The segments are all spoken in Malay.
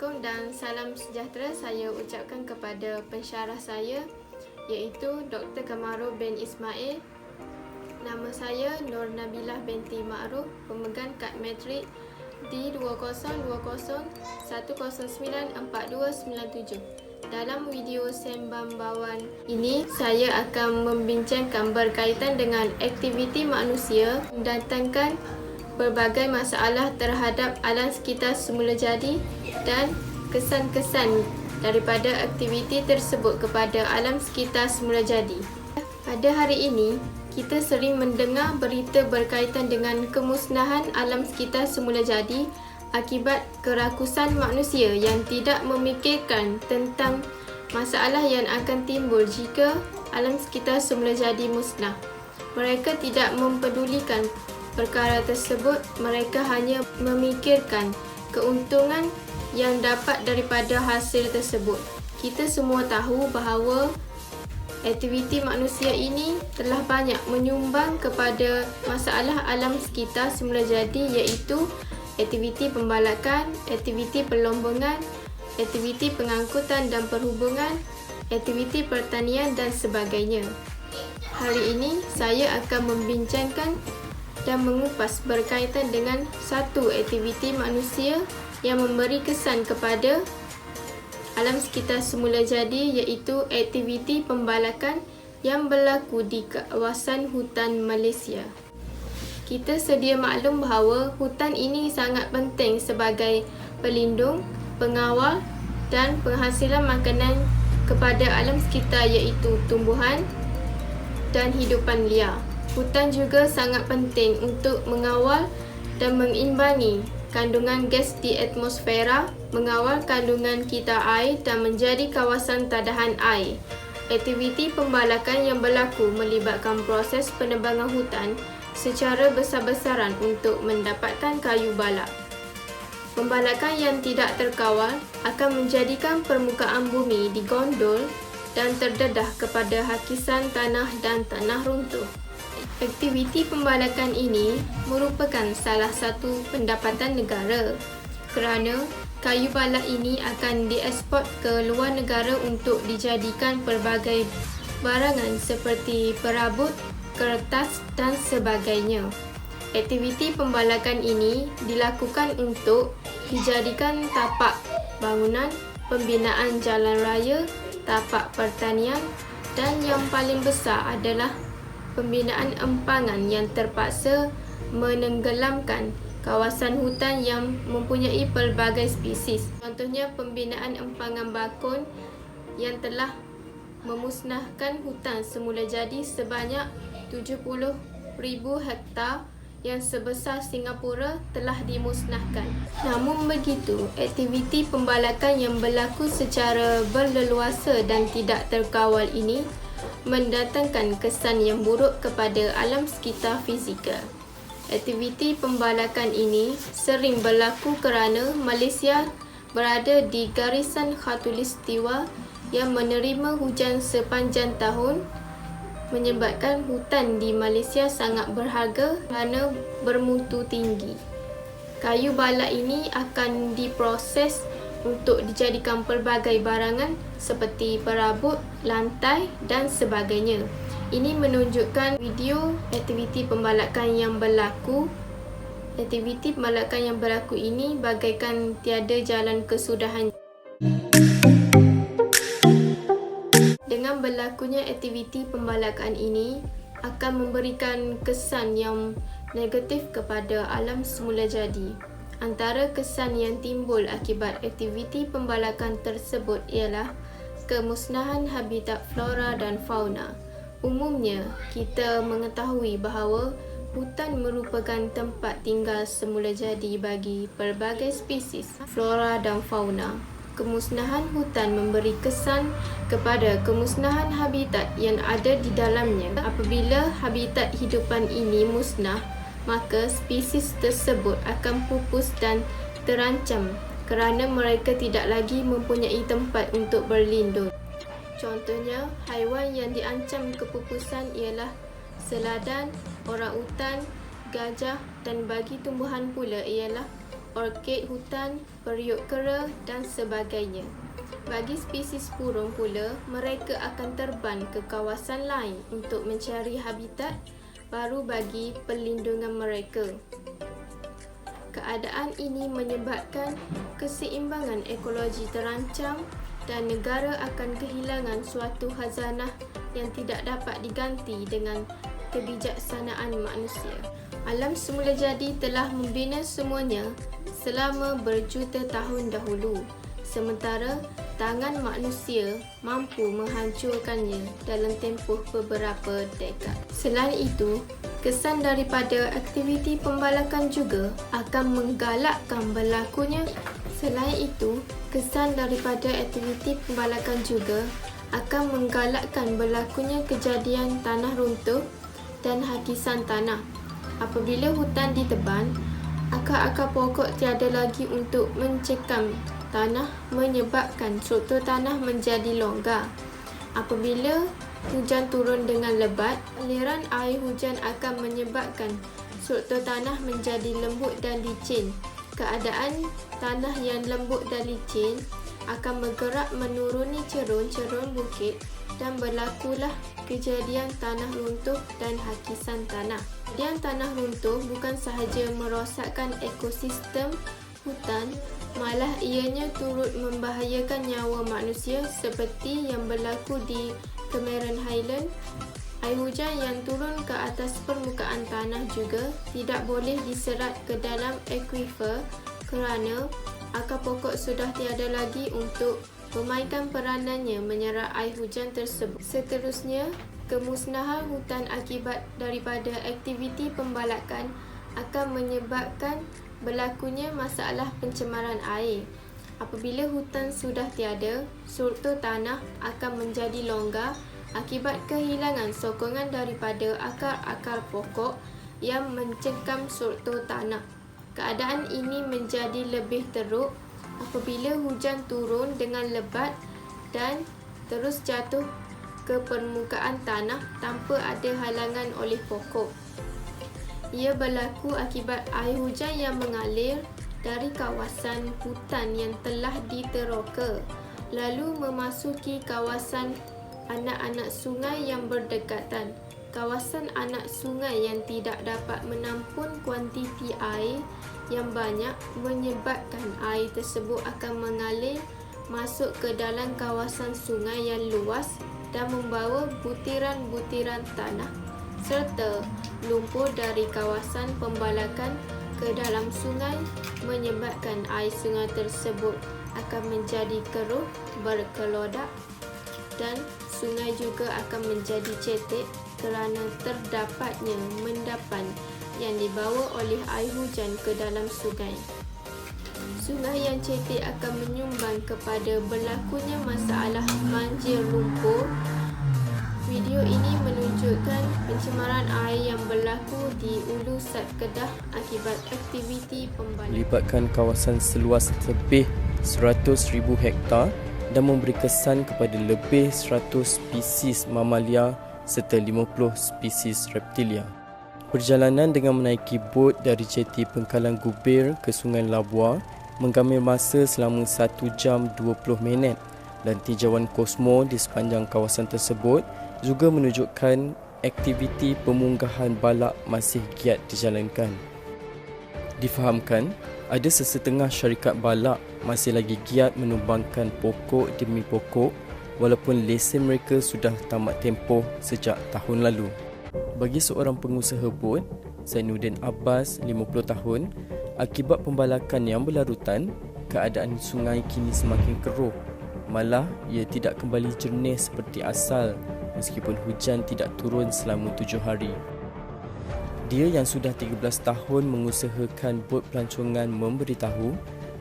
Assalamualaikum dan salam sejahtera saya ucapkan kepada pensyarah saya iaitu Dr. Kamaru bin Ismail. Nama saya Nur Nabilah binti Ma'ruf, pemegang kad matrik D202011094297. Dalam video Sembambawan ini, saya akan membincangkan berkaitan dengan aktiviti manusia mendatangkan berbagai masalah terhadap alam sekitar semula jadi dan kesan-kesan daripada aktiviti tersebut kepada alam sekitar semula jadi. Pada hari ini, kita sering mendengar berita berkaitan dengan kemusnahan alam sekitar semula jadi akibat kerakusan manusia yang tidak memikirkan tentang masalah yang akan timbul jika alam sekitar semula jadi musnah. Mereka tidak mempedulikan perkara tersebut, mereka hanya memikirkan keuntungan yang dapat daripada hasil tersebut. Kita semua tahu bahawa aktiviti manusia ini telah banyak menyumbang kepada masalah alam sekitar semula jadi, iaitu aktiviti pembalakan, aktiviti perlombongan, aktiviti pengangkutan dan perhubungan, aktiviti pertanian dan sebagainya. Hari ini saya akan membincangkan dan mengupas berkaitan dengan satu aktiviti manusia yang memberi kesan kepada alam sekitar semula jadi, iaitu aktiviti pembalakan yang berlaku di kawasan hutan Malaysia. Kita sedia maklum bahawa hutan ini sangat penting sebagai pelindung, pengawal dan penghasilan makanan kepada alam sekitar, iaitu tumbuhan dan hidupan liar. Hutan juga sangat penting untuk mengawal dan mengimbangi kandungan gas di atmosfera, mengawal kandungan kita air dan menjadi kawasan tadahan air. Aktiviti pembalakan yang berlaku melibatkan proses penebangan hutan secara besar-besaran untuk mendapatkan kayu balak. Pembalakan yang tidak terkawal akan menjadikan permukaan bumi digondol dan terdedah kepada hakisan tanah dan tanah runtuh. Aktiviti pembalakan ini merupakan salah satu pendapatan negara kerana kayu balak ini akan dieksport ke luar negara untuk dijadikan pelbagai barangan seperti perabot, kertas dan sebagainya. Aktiviti pembalakan ini dilakukan untuk dijadikan tapak bangunan, pembinaan jalan raya, tapak pertanian dan yang paling besar adalah pembinaan empangan yang terpaksa menenggelamkan kawasan hutan yang mempunyai pelbagai spesies. Contohnya pembinaan empangan bakun yang telah memusnahkan hutan semula jadi sebanyak 70,000 hektar yang sebesar Singapura telah dimusnahkan. Namun begitu, aktiviti pembalakan yang berlaku secara berleluasa dan tidak terkawal ini mendatangkan kesan yang buruk kepada alam sekitar fizikal. Aktiviti pembalakan ini sering berlaku kerana Malaysia berada di garisan khatulistiwa yang menerima hujan sepanjang tahun, menyebabkan hutan di Malaysia sangat berharga kerana bermutu tinggi. Kayu balak ini akan diproses untuk dijadikan pelbagai barangan seperti perabot, lantai dan sebagainya. Ini menunjukkan video aktiviti pembalakan yang berlaku. Aktiviti pembalakan yang berlaku ini bagaikan tiada jalan kesudahan. Dengan berlakunya aktiviti pembalakan ini akan memberikan kesan yang negatif kepada alam semula jadi. Antara kesan yang timbul akibat aktiviti pembalakan tersebut ialah kemusnahan habitat flora dan fauna. Umumnya, kita mengetahui bahawa hutan merupakan tempat tinggal semula jadi bagi pelbagai spesies flora dan fauna. Kemusnahan hutan memberi kesan kepada kemusnahan habitat yang ada di dalamnya. Apabila habitat hidupan ini musnah, maka spesies tersebut akan pupus dan terancam kerana mereka tidak lagi mempunyai tempat untuk berlindung. Contohnya, haiwan yang diancam kepupusan ialah seladan, orangutan, gajah dan bagi tumbuhan pula ialah orkid hutan, periuk kera dan sebagainya. Bagi spesies burung pula, mereka akan terbang ke kawasan lain untuk mencari habitat baru bagi perlindungan mereka. Keadaan ini menyebabkan keseimbangan ekologi terancam dan negara akan kehilangan suatu khazanah yang tidak dapat diganti dengan kebijaksanaan manusia. Alam semula jadi telah membina semuanya selama berjuta tahun dahulu, sementara tangan manusia mampu menghancurkannya dalam tempoh beberapa dekad. Selain itu, kesan daripada aktiviti pembalakan juga akan menggalakkan berlakunya kejadian tanah runtuh dan hakisan tanah. Apabila hutan ditebang, akar-akar pokok tiada lagi untuk mencekam tanah, menyebabkan struktur tanah menjadi longgar. Apabila hujan turun dengan lebat, aliran air hujan akan menyebabkan struktur tanah menjadi lembut dan licin. Keadaan tanah yang lembut dan licin akan bergerak menuruni cerun-cerun bukit dan berlakulah kejadian tanah runtuh dan hakisan tanah. Kejadian tanah runtuh bukan sahaja merosakkan ekosistem hutan, malah ianya turut membahayakan nyawa manusia seperti yang berlaku di Cameron Highland. Air hujan yang turun ke atas permukaan tanah juga tidak boleh diserat ke dalam akuifer kerana akar pokok sudah tiada lagi untuk memainkan peranannya menyerap air hujan tersebut. Seterusnya, kemusnahan hutan akibat daripada aktiviti pembalakan akan menyebabkan berlakunya masalah pencemaran air. Apabila hutan sudah tiada, struktur tanah akan menjadi longgar akibat kehilangan sokongan daripada akar-akar pokok yang mencekam struktur tanah. Keadaan ini menjadi lebih teruk apabila hujan turun dengan lebat dan terus jatuh ke permukaan tanah tanpa ada halangan oleh pokok. Ia berlaku akibat air hujan yang mengalir dari kawasan hutan yang telah diteroka, lalu memasuki kawasan anak-anak sungai yang berdekatan. Kawasan anak sungai yang tidak dapat menampung kuantiti air yang banyak menyebabkan air tersebut akan mengalir masuk ke dalam kawasan sungai yang luas dan membawa butiran-butiran tanah serta lumpur dari kawasan pembalakan ke dalam sungai, menyebabkan air sungai tersebut akan menjadi keruh, berkelodak dan sungai juga akan menjadi cetek kerana terdapatnya endapan yang dibawa oleh air hujan ke dalam sungai. Sungai yang cetek akan menyumbang kepada berlakunya masalah banjir lumpur. Video ini menunjukkan pencemaran air yang berlaku di Ulu Sat Kedah akibat aktiviti pembalakan. Melibatkan kawasan seluas lebih 100,000 hektar dan memberi kesan kepada lebih 100 spesies mamalia serta 50 spesies reptilia. Perjalanan dengan menaiki bot dari jeti Pengkalan Gubir ke Sungai Labua mengambil masa selama 1 jam 20 minit dan tinjauan kosmo di sepanjang kawasan tersebut juga menunjukkan aktiviti pemunggahan balak masih giat dijalankan. Difahamkan, ada sesetengah syarikat balak masih lagi giat menumbangkan pokok demi pokok walaupun lesen mereka sudah tamat tempoh sejak tahun lalu. Bagi seorang pengusaha bot, Zainuddin Abbas, 50 tahun, akibat pembalakan yang berlarutan, keadaan sungai kini semakin keruh. Malah, ia tidak kembali jernih seperti asal meskipun hujan tidak turun selama 7 hari. Dia yang sudah 13 tahun mengusahakan bot pelancongan memberitahu,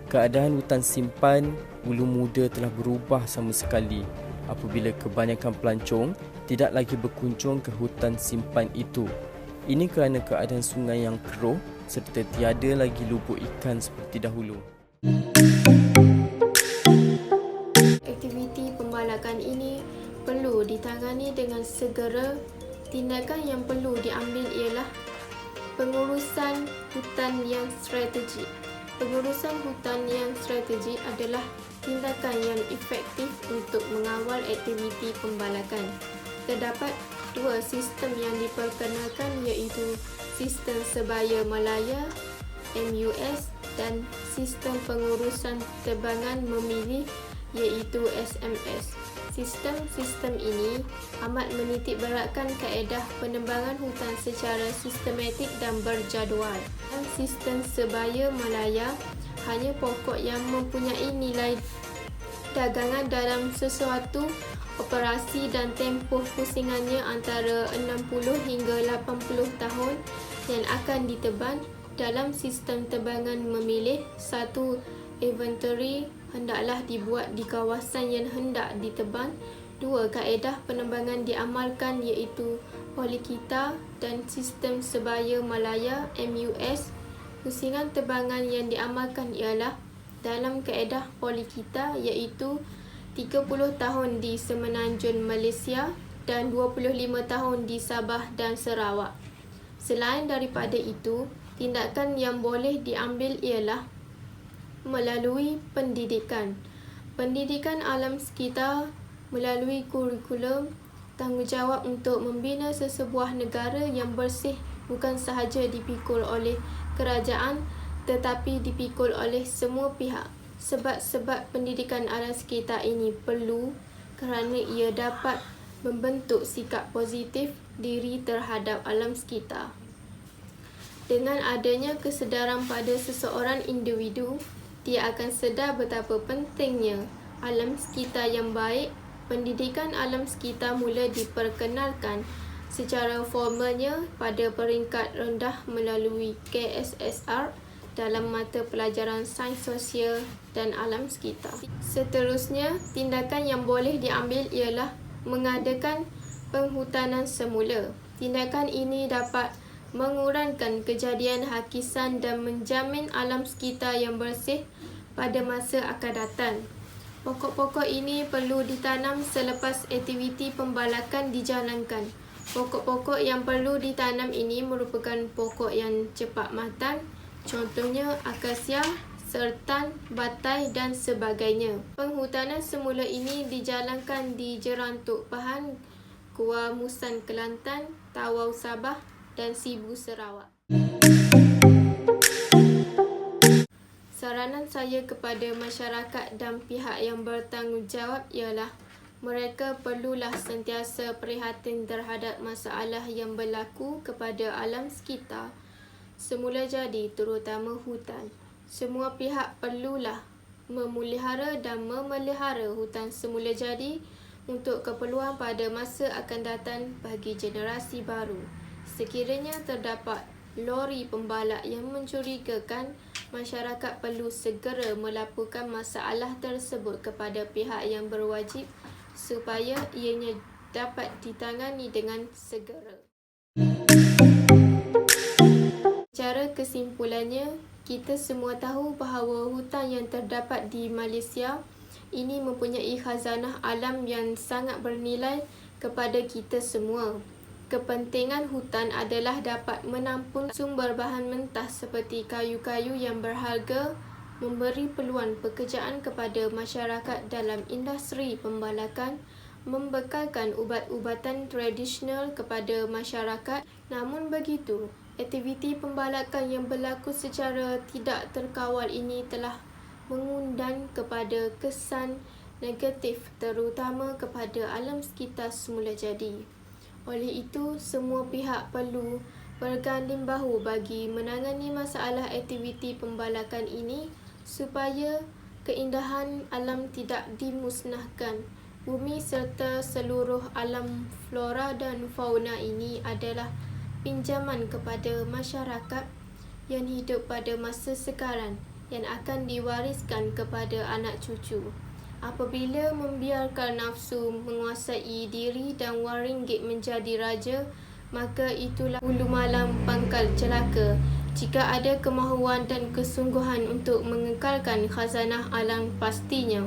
keadaan hutan simpan Ulu Muda telah berubah sama sekali apabila kebanyakan pelancong tidak lagi berkunjung ke hutan simpan itu. Ini kerana keadaan sungai yang keruh serta tiada lagi lubuk ikan seperti dahulu. Aktiviti pembalakan ini perlu ditangani dengan segera. Tindakan yang perlu diambil ialah pengurusan hutan yang strategik. Pengurusan hutan yang strategi adalah tindakan yang efektif untuk mengawal aktiviti pembalakan. Terdapat dua sistem yang diperkenalkan iaitu Sistem Sebaya Malaya MUS dan Sistem Pengurusan Tebangan Memilih iaitu SMS. Sistem-sistem ini amat menitikberatkan kaedah penebangan hutan secara sistematik dan berjadual. Dalam Sistem Sebaya Malaya, hanya pokok yang mempunyai nilai dagangan dalam sesuatu operasi dan tempoh pusingannya antara 60 hingga 80 tahun yang akan ditebang. Dalam sistem tebangan memilih, satu inventory hendaklah dibuat di kawasan yang hendak ditebang. Dua kaedah penebangan diamalkan iaitu Polikita dan Sistem Sebaya Malaya MUS. Pusingan tebangan yang diamalkan ialah dalam kaedah Polikita iaitu 30 tahun di Semenanjung Malaysia dan 25 tahun di Sabah dan Sarawak. Selain daripada itu, tindakan yang boleh diambil ialah melalui pendidikan. Pendidikan alam sekitar melalui kurikulum tanggungjawab untuk membina sesebuah negara yang bersih bukan sahaja dipikul oleh kerajaan tetapi dipikul oleh semua pihak. Sebab-sebab pendidikan alam sekitar ini perlu kerana ia dapat membentuk sikap positif diri terhadap alam sekitar. Dengan adanya kesedaran pada seseorang individu, dia akan sedar betapa pentingnya alam sekitar yang baik. Pendidikan alam sekitar mula diperkenalkan secara formalnya pada peringkat rendah melalui KSSR dalam mata pelajaran sains sosial dan alam sekitar. Seterusnya, tindakan yang boleh diambil ialah mengadakan penghutanan semula. Tindakan ini dapat mengurangkan kejadian hakisan dan menjamin alam sekitar yang bersih pada masa akan datang. Pokok-pokok ini perlu ditanam selepas aktiviti pembalakan dijalankan. Pokok-pokok yang perlu ditanam ini merupakan pokok yang cepat matang, contohnya akasia, sertan, batai dan sebagainya. Penghutanan semula ini dijalankan di Jerantuk Pahan, Kuala Musan Kelantan, Tawau Sabah dan Sibu Sarawak. Saranan saya kepada masyarakat dan pihak yang bertanggungjawab ialah mereka perlulah sentiasa prihatin terhadap masalah yang berlaku kepada alam sekitar semula jadi, terutama hutan. Semua pihak perlulah memelihara dan memelihara hutan semula jadi untuk keperluan pada masa akan datang bagi generasi baru. Sekiranya terdapat lori pembalak yang mencurigakan, masyarakat perlu segera melaporkan masalah tersebut kepada pihak yang berwajib supaya ianya dapat ditangani dengan segera. Secara kesimpulannya, kita semua tahu bahawa hutan yang terdapat di Malaysia ini mempunyai khazanah alam yang sangat bernilai kepada kita semua. Kepentingan hutan adalah dapat menampung sumber bahan mentah seperti kayu-kayu yang berharga, memberi peluang pekerjaan kepada masyarakat dalam industri pembalakan, membekalkan ubat-ubatan tradisional kepada masyarakat. Namun begitu, aktiviti pembalakan yang berlaku secara tidak terkawal ini telah mengundang kepada kesan negatif terutama kepada alam sekitar semula jadi. Oleh itu, semua pihak perlu berganding bahu bagi menangani masalah aktiviti pembalakan ini supaya keindahan alam tidak dimusnahkan. Bumi serta seluruh alam flora dan fauna ini adalah pinjaman kepada masyarakat yang hidup pada masa sekarang yang akan diwariskan kepada anak cucu. Apabila membiarkan nafsu menguasai diri dan wang ringgit menjadi raja, maka itulah hulu malang pangkal celaka. Jika ada kemahuan dan kesungguhan untuk mengekalkan khazanah alam, pastinya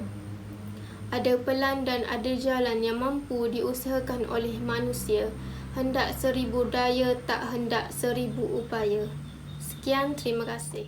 ada pelan dan ada jalan yang mampu diusahakan oleh manusia. Hendak 1000 daya, tak hendak 1000 upaya. Sekian, terima kasih.